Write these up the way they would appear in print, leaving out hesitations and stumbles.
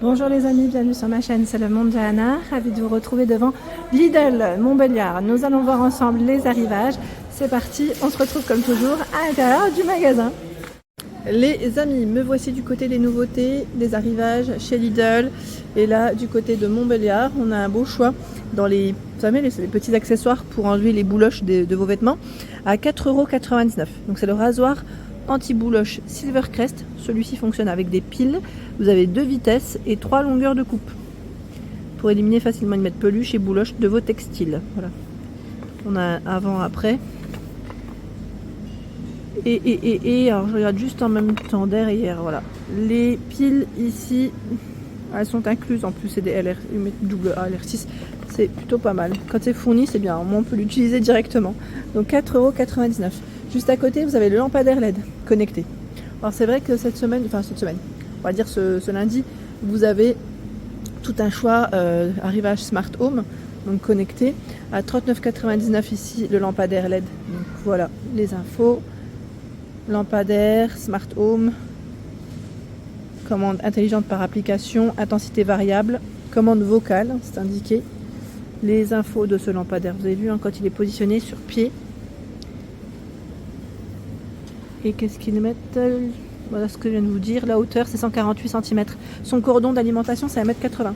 Bonjour les amis, bienvenue sur ma chaîne, c'est le monde de Anna. Ravie de vous retrouver devant Lidl Montbéliard. Nous allons voir ensemble les arrivages. C'est parti, on se retrouve comme toujours à l'intérieur du magasin. Les amis, me voici du côté des nouveautés, des arrivages chez Lidl. Et là, du côté de Montbéliard, on a un beau choix dans les, vous savez, les petits accessoires pour enlever les bouloches de vos vêtements à 4,99 €. Donc c'est le rasoir anti-bouloche Silvercrest. Celui-ci fonctionne avec des piles. Vous avez 2 vitesses et 3 longueurs de coupe pour éliminer facilement une mètre peluche et bouloche de vos textiles. Voilà. On a un avant-après. Et alors je regarde juste en même temps derrière. Voilà. Les piles ici, elles sont incluses en plus. C'est des LR, double A, LR6. C'est plutôt pas mal. Quand c'est fourni, c'est bien. Au moins, on peut l'utiliser directement. Donc 4,99 €. Juste à côté, vous avez le lampadaire LED connecté. Alors c'est vrai que cette semaine, on va dire ce lundi, vous avez tout un choix arrivage Smart Home, donc connecté, à 39,99 € ici le lampadaire LED. Donc voilà les infos. Lampadaire, Smart Home, commande intelligente par application, intensité variable, commande vocale, c'est indiqué. Les infos de ce lampadaire, vous avez vu hein, quand il est positionné sur pied. Et qu'est-ce qu'ils mettent? Voilà ce que je viens de vous dire. La hauteur, c'est 148 cm. Son cordon d'alimentation, c'est 1,80 m.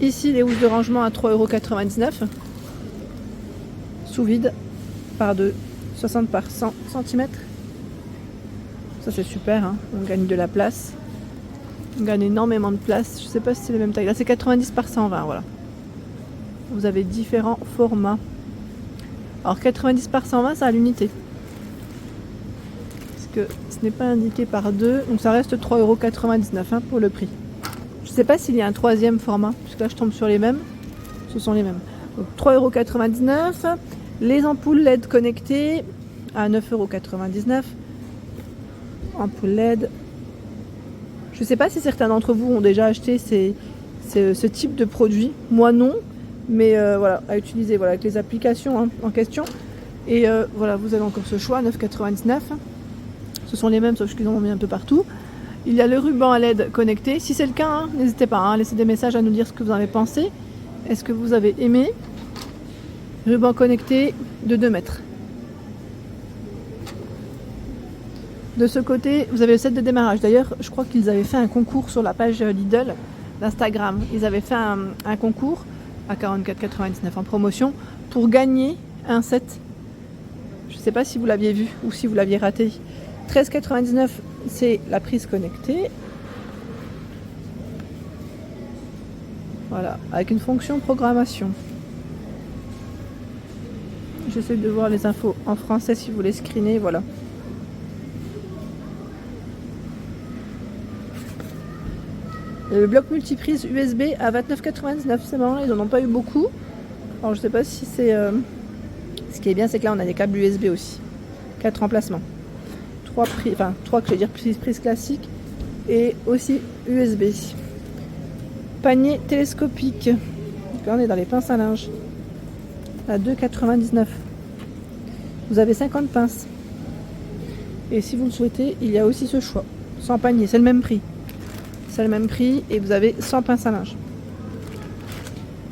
Ici, les housses de rangement à 3,99 €. Sous vide, par 2, 60 par 100 cm. Ça, c'est super. Hein. On gagne de la place. On gagne énormément de place. Je ne sais pas si c'est la même taille. Là, c'est 90 par 120. Voilà. Vous avez différents formats. Alors, 90 par 120, c'est à l'unité. Que ce n'est pas indiqué par 2, donc ça reste 3,99 € hein, pour le prix. Je ne sais pas s'il y a un troisième format, puisque là je tombe sur les mêmes, ce sont les mêmes. Donc 3,99 €. Les ampoules LED connectées à 9,99 €. Ampoules LED. Je ne sais pas si certains d'entre vous ont déjà acheté ce type de produit. Moi non, mais voilà, à utiliser voilà, avec les applications hein, en question. Et voilà, vous avez encore ce choix, 9,99 €. Ce sont les mêmes, sauf qu'ils en ont mis un peu partout. Il y a le ruban à LED connecté. Si c'est le cas, hein, n'hésitez pas à laisser des messages à nous dire ce que vous en avez pensé. Est-ce que vous avez aimé? Ruban connecté de 2 mètres. De ce côté, vous avez le set de démarrage. D'ailleurs, je crois qu'ils avaient fait un concours sur la page Lidl d'Instagram. Ils avaient fait un concours à 44,99 € en promotion pour gagner un set. Je ne sais pas si vous l'aviez vu ou si vous l'aviez raté. 13,99 €, c'est la prise connectée. Voilà, avec une fonction programmation. J'essaie de voir les infos en français si vous les screenez, voilà. Le bloc multiprise USB à 29,99 €, c'est marrant, ils n'en ont pas eu beaucoup. Alors je sais pas si c'est... Ce qui est bien, c'est que là on a des câbles USB aussi. 4 emplacements. 3 que je veux dire prises classiques et aussi USB. Panier télescopique. Donc là on est dans les pinces à linge à 2,99 €. Vous avez 50 pinces. Et si vous le souhaitez, il y a aussi ce choix. Sans panier, c'est le même prix. C'est le même prix et vous avez 100 pinces à linge.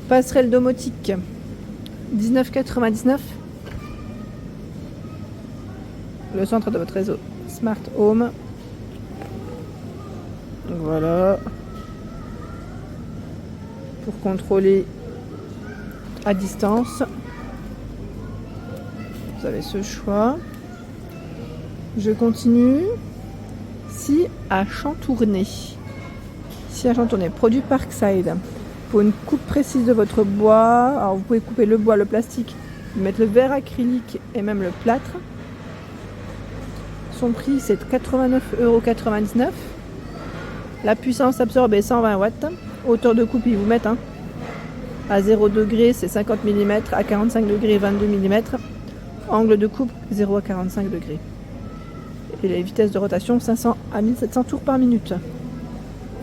Passerelle domotique. 19,99 €. Le centre de votre réseau Smart Home. Donc voilà. Pour contrôler à distance. Vous avez ce choix. Je continue. Scie à chantourner. Scie à chantourner. Produit Parkside. Pour une coupe précise de votre bois. Alors vous pouvez couper le bois, le plastique, mettre le verre acrylique et même le plâtre. Son prix c'est 89,99 €. La puissance absorbée 120 watts. Hauteur de coupe ils vous mettent à 0 degré c'est 50 mm, à 45 degrés 22 mm. Angle de coupe 0 à 45 degrés. Et les vitesses de rotation 500 à 1700 tours par minute.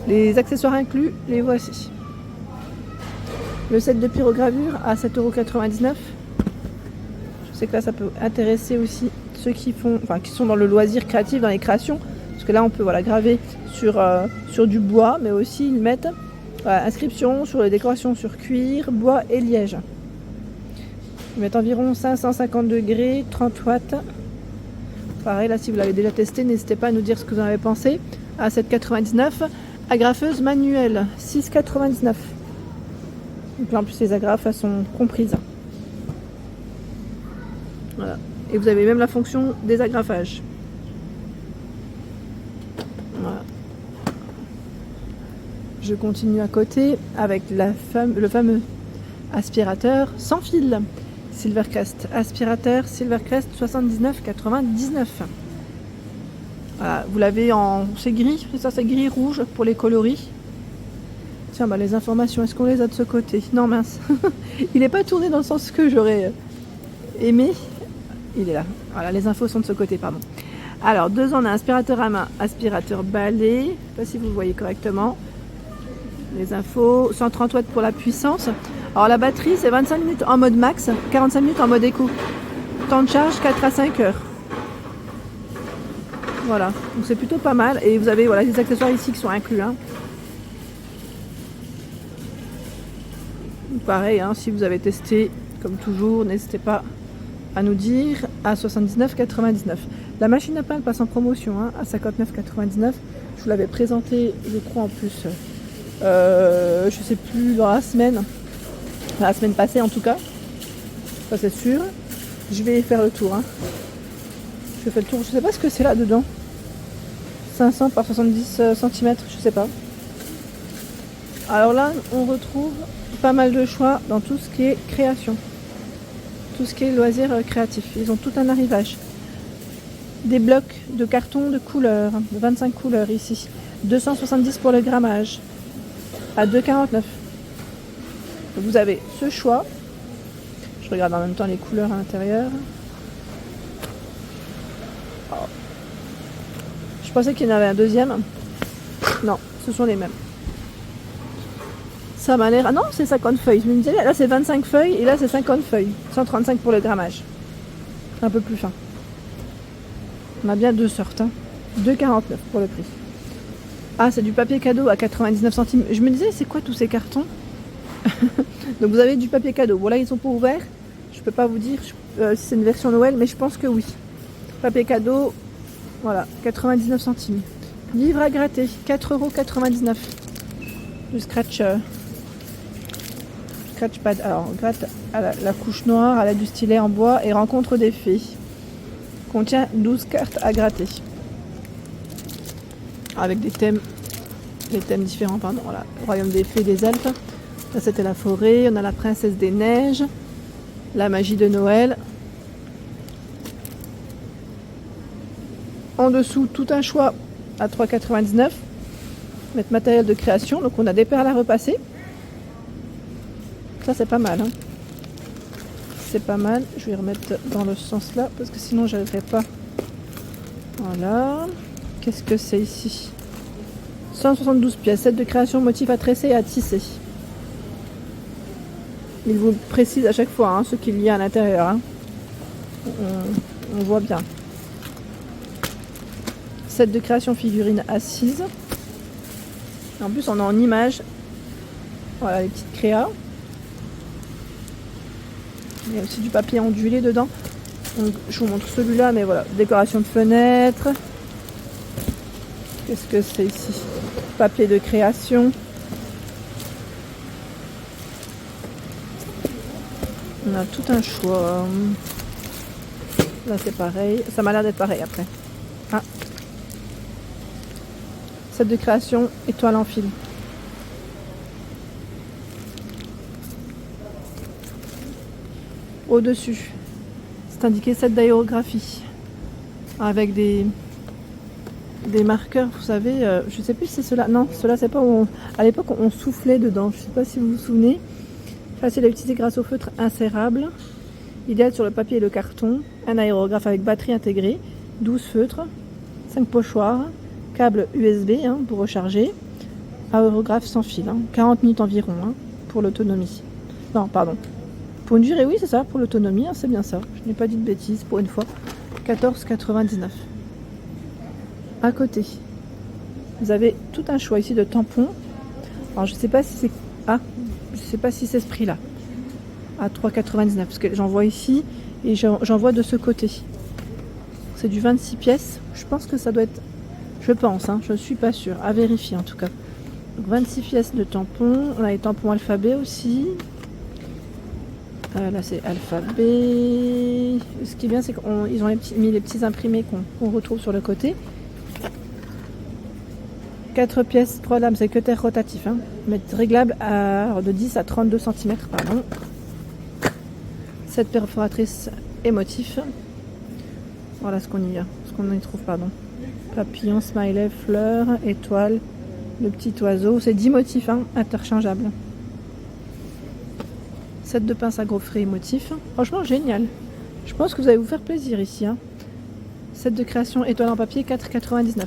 Les accessoires inclus, les voici. Le set de pyrogravure à 7,99 €. Je sais que là ça peut intéresser aussi ceux qui sont dans le loisir créatif, dans les créations. Parce que là on peut voilà, graver sur du bois, mais aussi ils mettent inscription sur les décorations sur cuir, bois et liège. Ils mettent environ 550 degrés, 30 watts. Pareil, là si vous l'avez déjà testé, n'hésitez pas à nous dire ce que vous en avez pensé. À 7,99 €. Agrafeuse manuelle, 6,99 €. Donc là en plus les agrafes elles sont comprises. Voilà. Et vous avez même la fonction des agrafages. Voilà. Je continue à côté avec le fameux aspirateur sans fil. Silvercrest. Aspirateur Silvercrest 79,99 €. Voilà. Vous l'avez en... C'est gris, c'est ça, c'est gris rouge pour les coloris. Tiens, bah les informations, est-ce qu'on les a de ce côté? Non, mince. Il n'est pas tourné dans le sens que j'aurais aimé. Il est là. Voilà, les infos sont de ce côté, pardon. Alors, 2 ans, on a aspirateur à main, aspirateur balai. Je ne sais pas si vous voyez correctement. Les infos, 130 watts pour la puissance. Alors, la batterie, c'est 25 minutes en mode max, 45 minutes en mode éco. Temps de charge, 4 à 5 heures. Voilà, donc c'est plutôt pas mal. Et vous avez voilà, les accessoires ici qui sont inclus. Hein. Pareil, hein, si vous avez testé, comme toujours, n'hésitez pas à nous dire à 79,99 €. La machine à pain elle passe en promotion hein, à 59,99 €. Je vous l'avais présenté, je crois en plus, je sais plus, dans la semaine passée en tout cas. Ça c'est sûr. Je vais faire le tour. Hein. Je fais le tour, je sais pas ce que c'est là dedans. 500 par 70 cm, je sais pas. Alors là, on retrouve pas mal de choix dans tout ce qui est création. Tout ce qui est loisirs créatifs. Ils ont tout un arrivage. Des blocs de carton de couleurs, de 25 couleurs ici. 270 pour le grammage. À 2,49 €. Vous avez ce choix. Je regarde en même temps les couleurs à l'intérieur. Oh. Je pensais qu'il y en avait un deuxième. Non, ce sont les mêmes. Ça m'a l'air... Ah non, c'est 50 feuilles. Je me disais, là c'est 25 feuilles et là c'est 50 feuilles. 135 pour le grammage. Un peu plus fin. On a bien 2 sortes. Hein. 2,49 € pour le prix. Ah, c'est du papier cadeau à 99 centimes. Je me disais, c'est quoi tous ces cartons? Donc vous avez du papier cadeau. Bon là, ils sont pas ouverts. Je peux pas vous dire si c'est une version Noël, mais je pense que oui. Papier cadeau, voilà, 99 centimes. Livre à gratter, 4,99 €. Du scratcher. Scratchpad. Alors, on gratte à la couche noire, elle a du stylet en bois et rencontre des fées. Contient 12 cartes à gratter. Avec des thèmes différents, pardon. Voilà, Royaume des fées des Alpes. Là, c'était la forêt. On a la princesse des neiges. La magie de Noël. En dessous, tout un choix à 3,99 €. Mettre matériel de création. Donc, on a des perles à repasser. Ça, c'est pas mal. Hein. C'est pas mal. Je vais remettre dans le sens là parce que sinon, j'arriverai pas. Voilà. Qu'est-ce que c'est ici? 172 pièces. Set de création, motifs à tresser et à tisser. Il vous précise à chaque fois hein, ce qu'il y a à l'intérieur. Hein. On voit bien. Set de création figurine assise. En plus, on a en image. Voilà les petites créas. Il y a aussi du papier ondulé dedans. Donc, je vous montre celui-là, mais voilà. Décoration de fenêtres. Qu'est-ce que c'est ici? Papier de création. On a tout un choix. Là, c'est pareil. Ça m'a l'air d'être pareil après. Ah. Set de création, étoile en fil. Au-dessus, c'est indiqué set d'aérographie. Avec des marqueurs, vous savez, je sais plus si c'est cela. Non, cela c'est pas où à l'époque on soufflait dedans. Je sais pas si vous vous souvenez. Facile à utiliser grâce au feutre insérable. Idéal sur le papier et le carton. Un aérographe avec batterie intégrée. 12 feutres. 5 pochoirs. Câble USB hein, pour recharger. Aérographe sans fil. Hein, 40 minutes environ hein, pour l'autonomie. Non, pardon. Pour une durée, oui, c'est ça. Pour l'autonomie, hein, c'est bien ça. Je n'ai pas dit de bêtises pour une fois. 14,99 €. À côté, vous avez tout un choix ici de tampons. Alors je sais pas si c'est je sais pas si c'est ce prix-là à 3,99 parce que j'en vois ici et j'en vois de ce côté. C'est du 26 pièces. Je pense que ça doit être, je pense, hein, je suis pas sûre, à vérifier en tout cas. Donc 26 pièces de tampons. On a les tampons alphabet aussi. Là c'est alphabet. Ce qui est bien, c'est qu'ils ont mis les petits imprimés qu'on retrouve sur le côté. 4 pièces, 3 lames, c'est cutter rotatif. Hein. Mais réglable de 10 à 32 cm. Pardon. 7 perforatrices émotifs. Voilà ce qu'on y trouve. Pardon. Papillon, smiley, fleur, étoile, le petit oiseau. C'est 10 motifs hein, interchangeables. 7 de pince à gaufrer émotifs. Franchement, génial. Je pense que vous allez vous faire plaisir ici. Hein. 7 de création étoile en papier, 4,99.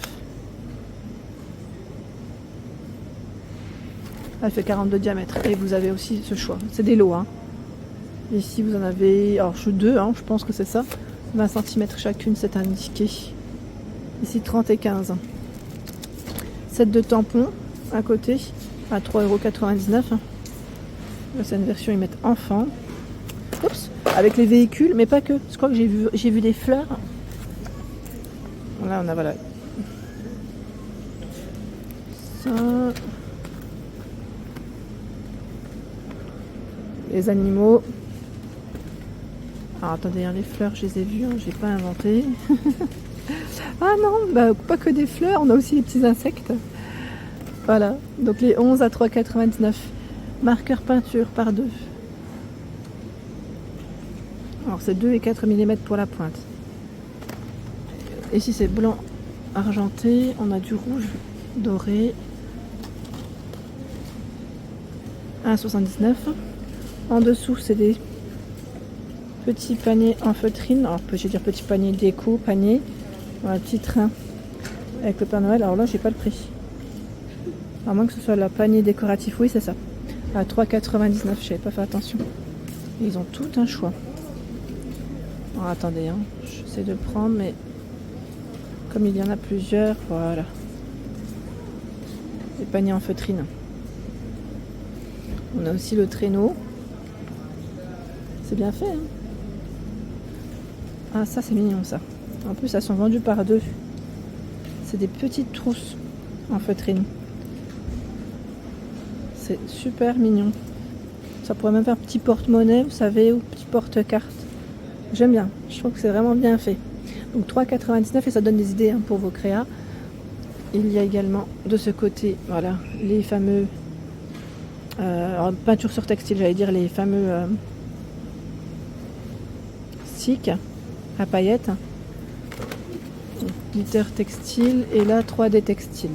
Elle fait 42 de diamètre. Et vous avez aussi ce choix. C'est des lots. Hein. Ici, vous en avez... Alors, je 2, hein, je pense que c'est ça. 20 cm chacune, c'est indiqué. Ici, 30 et 15. 7 de tampons à côté, à 3,99 €. Là, c'est une version, ils mettent enfant. Oups, avec les véhicules, mais pas que. Je crois que j'ai vu des fleurs. Là, on a, voilà. Ça... Les animaux. Alors attendez, hein, les fleurs, je les ai vues, hein, j'ai pas inventé. Ah non, bah, pas que des fleurs, on a aussi les petits insectes. Voilà, donc les 11 à 3,99. Marqueur peinture par 2. Alors c'est 2 et 4 mm pour la pointe. Ici c'est blanc argenté, on a du rouge doré. 1,79. En dessous, c'est des petits paniers en feutrine. Alors, je vais dire petit panier déco, panier. Voilà, petit train avec le Père Noël. Alors là, j'ai pas le prix. À moins que ce soit le panier décoratif. Oui, c'est ça. À 3,99. Je n'avais pas fait attention. Ils ont tout un choix. Alors, attendez, hein. J'essaie de prendre, mais comme il y en a plusieurs, voilà. Les paniers en feutrine. On a aussi le traîneau. C'est bien fait. Hein. Ah, ça c'est mignon ça. En plus, elles sont vendues par 2. C'est des petites trousses en feutrine. C'est super mignon. Ça pourrait même faire petit porte-monnaie, vous savez, ou petit porte-carte. J'aime bien. Je trouve que c'est vraiment bien fait. Donc 3,99 et ça donne des idées hein, pour vos créas. Il y a également de ce côté, voilà, les fameux alors, peinture sur textile, j'allais dire les fameux stick à paillettes, glitter textile et là 3D textile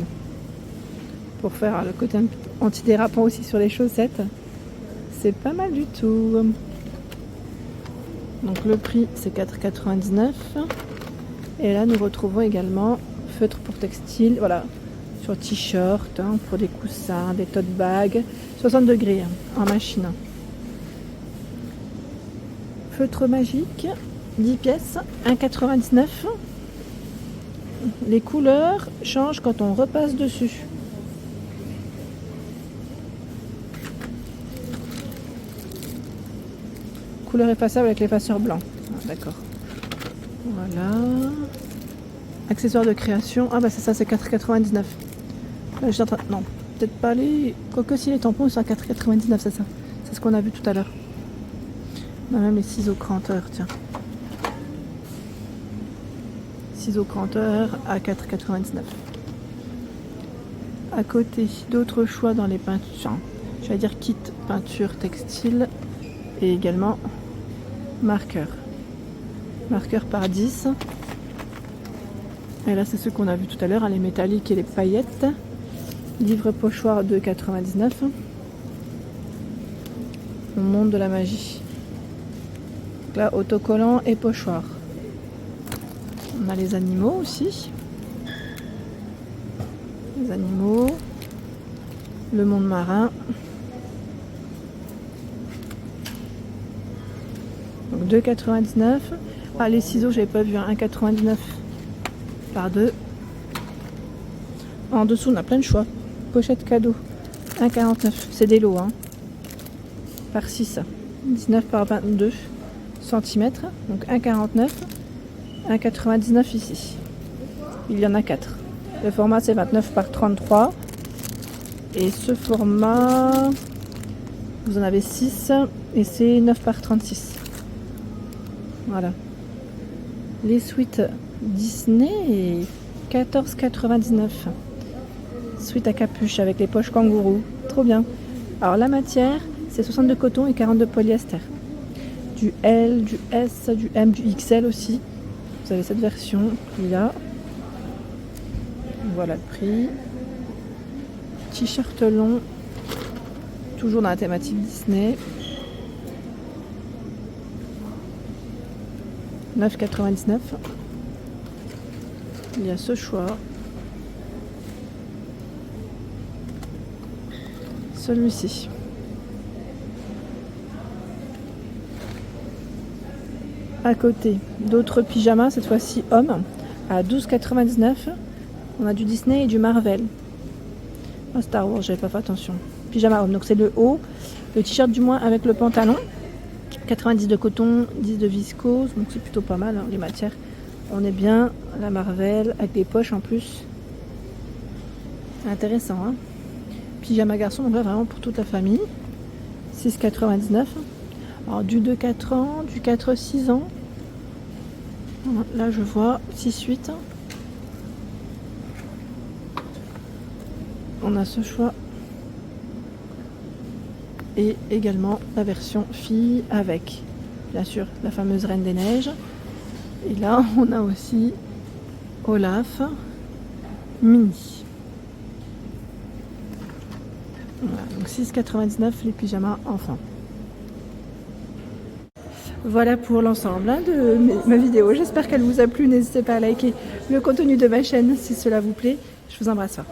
pour faire le côté antidérapant aussi sur les chaussettes. C'est pas mal du tout. Donc le prix c'est 4,99 et là nous retrouvons également feutre pour textile, voilà, sur t-shirt, hein, pour des coussins, des tote bags, 60 degrés hein, en machine. Feutre magique, 10 pièces, 1,99. Les couleurs changent quand on repasse dessus. Couleur effaçable avec l'effaceur blanc. Ah, d'accord. Voilà. Accessoires de création. Ah bah c'est ça, c'est 4,99. Là, je suis en train... Non, peut-être pas les... Quoique si les tampons sont à 4,99, c'est ça. C'est ce qu'on a vu tout à l'heure. On a même les ciseaux cranteurs, tiens. Ciseaux cranteurs à 4,99. À côté, d'autres choix dans les peintures. Je vais dire kit peinture textile et également marqueur. Marqueur par 10. Et là, c'est ce qu'on a vu tout à l'heure, hein, les métalliques et les paillettes. Livre pochoir 2,99. On monte de la magie. Donc là, autocollant et pochoir. On a les animaux aussi. Les animaux. Le monde marin. Donc 2,99. Ah, les ciseaux, j'avais pas vu, hein, 1,99 par 2. En dessous, on a plein de choix. Pochette cadeau, 1,49. C'est des lots, hein. Par 6. 19 par 22 cm. Donc 1,49. 1,99 ici. Il y en a 4. Le format, c'est 29 par 33. Et ce format, vous en avez 6. Et c'est 9 par 36. Voilà. Les suites Disney, 14,99. Suite à capuche avec les poches kangourou. Trop bien. Alors la matière, c'est 62 coton et 42 polyester. Du L, du S, du M, du XL aussi. Vous avez cette version là. Voilà le prix. T-shirt long. Toujours dans la thématique Disney. 9,99. Il y a ce choix. Celui-ci. À côté, d'autres pyjamas, cette fois-ci hommes, à 12,99. On a du Disney et du Marvel. Ah, Star Wars, j'avais pas fait attention. Pyjama homme, donc c'est le haut. Le t-shirt du moins avec le pantalon. 90 de coton, 10 de viscose, donc c'est plutôt pas mal, hein, les matières. On est bien. La Marvel, avec des poches en plus. Intéressant, hein. Pyjama garçon, donc là vraiment pour toute la famille. 6,99. Alors du 2-4 ans, du 4-6 ans. Là je vois 6-8. On a ce choix. Et également la version fille avec, bien sûr, la fameuse Reine des Neiges. Et là, on a aussi Olaf mini. Voilà, donc 6,99 les pyjamas enfants. Voilà pour l'ensemble de ma vidéo. J'espère qu'elle vous a plu. N'hésitez pas à liker le contenu de ma chaîne si cela vous plaît. Je vous embrasse fort.